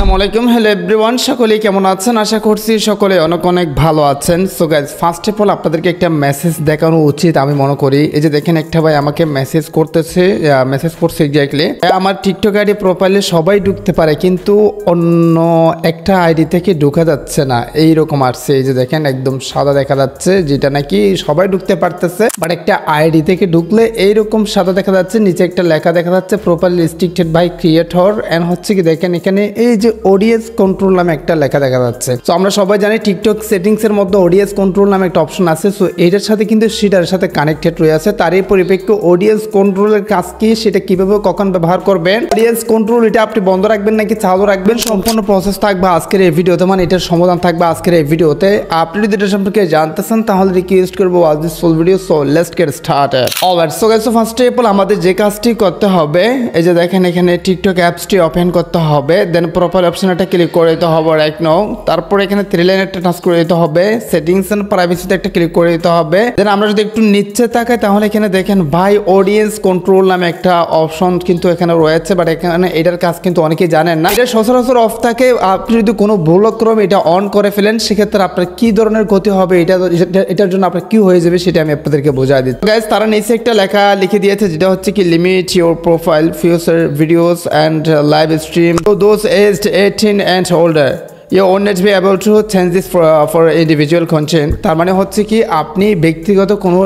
আসসালামু আলাইকুম, hello everyone, সকলেই কেমন আছেন? আশা করছি সকলে অনেক অনেক ভালো আছেন। So guys, first of all আপনাদেরকে একটা মেসেজ দেখানো উচিত আমি মনে করি। এই যে দেখেন, একটা ভাই আমাকে মেসেজ করছে এক্স্যাক্টলি, আমার টিকটক আইডি প্রোফাইলে সবাই ঢুকতে পারে কিন্তু অন্য একটা আইডি থেকে ঢুকা যাচ্ছে না, এইরকম আসছে। এই যে দেখেন, একদম সাদা দেখা যাচ্ছে, যেটা নাকি সবাই ঢুকতে পারতেছে, বাট একটা আইডি থেকে ঢুকলে এইরকম সাদা দেখা যাচ্ছে, নিচে একটা লেখা দেখা যাচ্ছে profile restricted by creator. And হচ্ছে কি দেখেন, এখানে এই যে অডিয়েন্স কন্ট্রোল নামে একটা লেখা দেখা যাচ্ছে। তো আমরা সবাই জানি টিকটক সেটিংস এর মধ্যে অডিয়েন্স কন্ট্রোল নামে একটা অপশন আছে। সো এটার সাথে কিন্তু সেটার সাথে কানেক্টেড রয়েছে। তারই পরিপ্রেক্ষিতে অডিয়েন্স কন্ট্রোলের কাজ কি, সেটা কিভাবে কখন ব্যবহার করবেন, অডিয়েন্স কন্ট্রোল এটা আপনি বন্ধ রাখবেন নাকি চালু রাখবেন, সম্পূর্ণ প্রসেস থাকবে আজকের এই ভিডিওতে, মানে এটার সমাধান থাকবে আজকের এই ভিডিওতে। আপনি যদি এটা সম্পর্কে জানতে চান তাহলে রিকোয়েস্ট করবো watch this full video. So let's get started. Alright, so guys, first of all আমাদের যে কাজটি করতে হবে, এই যে দেখেন এখানে টিকটক অ্যাপসটি ওপেন করতে হবে, দেন প্রোফাইল অপশনটা ক্লিক করে দিতে হবে রাইট নাও। তারপরে এখানে থ্রি লাইন একটা টাচ করে দিতে হবে, সেটিংস এন্ড প্রাইভেসিতে একটা ক্লিক করে দিতে হবে। দেন আমরা যদি একটু নিচে তাকাই তাহলে এখানে দেখেন ভাই অডিয়েন্স কন্ট্রোল নামে একটা অপশন কিন্তু এখানে রয়েছে, বাট এখানে এটার কাজ কিন্তু অনেকেই জানেন না। এটা সচরাচর অফ থাকে। আপনি যদি কোনো ভুলক্রমে এটা অন করে ফেলেন সেক্ষেত্রে আপনার কি ধরনের ক্ষতি হবে, এটার জন্য আপনার কি হয়ে যাবে সেটা আমি আপনাদেরকে বোঝাই দিচ্ছি। গাইস, তারা নিচে একটা লেখা লিখে দিয়েছে, যেটা হচ্ছে কি limit your profile future videos and live stream to those aged 18 and older. You won't be able to change this for individual content. তার মানে হচ্ছে কি আপনি ব্যক্তিগত কোনো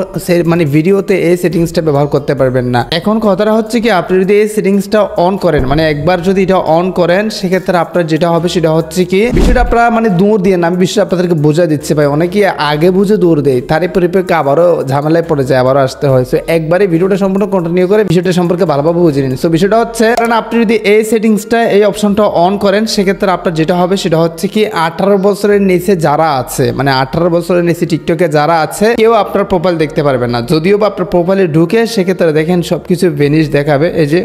মানে ভিডিওতে এই সেটিংসটা ব্যবহার করতে পারবেন না। এখন কথাটা হচ্ছে কি, আপনি যদি এই সেটিংসটা অন করেন, মানে একবার যদি এটা অন করেন সেক্ষেত্রে আপনার যেটা হবে সেটা হচ্ছে কি, বিষয়টা আপনারা মানে দৌড় দিয়ে না, আমি বিষয়টা আপনাদেরকে বোঝা দিচ্ছি ভাই। অনেকে আগে বুঝে দৌড় দেয়, তারই পরিপ্রেক্ষিতে আবারও ঝামেলায় পড়ে যায়, আবারও আসতে হয়। সো একবারে ভিডিওটা সম্পূর্ণ কন্টিনিউ করে বিষয়টা সম্পর্কে ভালোভাবে বুঝে নিন। সো বিষয়টা হচ্ছে, কারণ আপনি যদি এই সেটিংসটা এই অপশনটা অন করেন সেক্ষেত্রে আপনার যেটা হবে সেটা হচ্ছে কি 18 বছরের নিচে যারা আছে, মানে 18 বছরের নিচে টিকটকে যারা আছে কেউ আপনার প্রোফাইল দেখতে পারবে না। যদিও বা আপনার প্রোফাইলে ঢুকে সেক্ষেত্রে দেখেন সবকিছু ভেনিশ দেখাবে, এই যে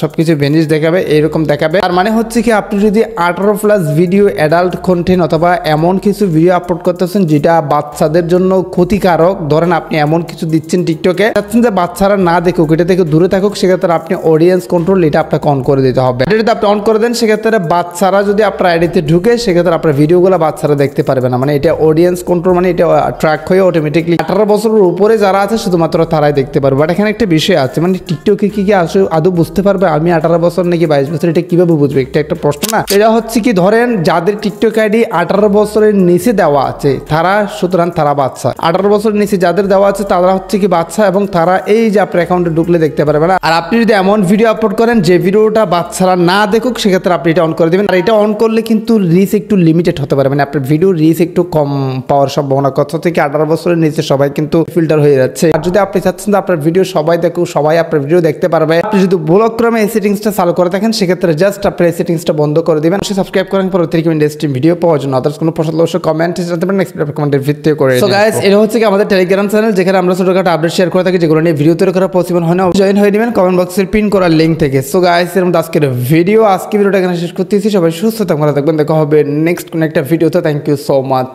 সবকিছু ভেনিশ দেখাবে, এইরকম দেখাবে। আর মানে হচ্ছে কি আপনি যদি 18+ ভিডিও অ্যাডাল্ট কন্টেন্ট অথবা এমন কিছু ভিডিও আপলোড করতেছেন যেটা বাচ্চাদের জন্য ক্ষতিকারক, ধরেন আপনি এমন কিছু দিচ্ছেন টিকটকে, চাচ্ছেন যে বাচ্চারা না দেখুক, এটা থেকে দূরে থাকুক, সেক্ষেত্রে আপনি অডিয়েন্স কন্ট্রোল এটা আপনাকে অন করে দিতে হবে। এটা যদি আপনি অন করে দেন সেক্ষেত্রে বাচ্চারা যদি আপনার আইডিতে ঢুকে সেক্ষেত্রে আপনার ভিডিওগুলো বাচ্চারা দেখতে পারবে না। মানে এটা অডিয়েন্স কন্ট্রোল, মানে এটা ট্র্যাক হয়ে অটোমেটিকলি 18 বছরের উপরে যারা আছে শুধুমাত্র তারাই দেখতে পারবে। বাট এখানে একটা বিষয় আছে, মানে টিকটকে কি আসলে আদৌ বুঝতে পারবে আমি 18 বছর নাকি 22 বছর, এটা কিভাবে বুঝবে? একটা প্রশ্ন না? এটা হচ্ছে কি, ধরেন যাদের টিকটক আইডি 18 বছরের নিচে দেওয়া আছে তারা, সুতরাং তারা বাচ্চা। 18 বছরের নিচে যাদের দেওয়া আছে তারা হচ্ছে কি বাচ্চা, এবং তারা এই যে আপনার অ্যাকাউন্টে ঢুকলে দেখতে পারবে না। আর আপনি যদি এমন ভিডিও আপলোড করেন যে ভিডিওটা বাচ্চারা না দেখুক সেক্ষেত্রে আপনি এটা অন করে দেবেন। আর এটা অন করলে কিন্তু রিচ একটু লিমিটেড হতে পারে, মানে আপনার ভিডিও রিচ একটু কম পাওয়ার সম্ভাবনা। কত থেকে 18 বছরের নিচে সবাই কিন্তু ফিল্টার হয়ে যাচ্ছে। আর যদি আপনি চাচ্ছেন যে আপনার ভিডিও সবাই দেখুক, সবাই আপনার ভিডিও দেখতে পারবে, আপনি যদি ভুলক্রমে এই সেটিংসটা চালু করে থাকেন সেক্ষেত্রে জাস্ট আপনি এই সেটিংসটা বন্ধ করে দিবেন। সাবস্ক্রাইব করেন পরবর্তী ইন্টারেস্টিং ভিডিও পাওয়ার জন্য। আদার্স কোনো প্রশ্ন অবশ্যই কমেন্টে জানাতে পারেন, নেক্সট কমেন্টের ভিত্তিতে করে। সো গাইস, এটা হচ্ছে কি আমাদের টেলিগ্রাম চ্যানেল, যেখানে আমরা ছোটখাটো আপডেট শেয়ার করে থাকি, যেগুলো নিয়ে ভিডিও তৈরি করা পসিবল হয় না। জয়েন হয়ে নেবেন কমেন্ট বক্সের পিন করার লিঙ্ক থেকে। সো গাইস, এর মধ্যে আজকের ভিডিওটা এখানে শেষ করতেছি। সবাই সুস্থ থাকবেন, ভালো থাকবেন, দেখা হবে নেক্সট কোনো একটা ভিডিওতে। Thank you so much.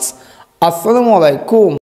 আসসালামু আলাইকুম।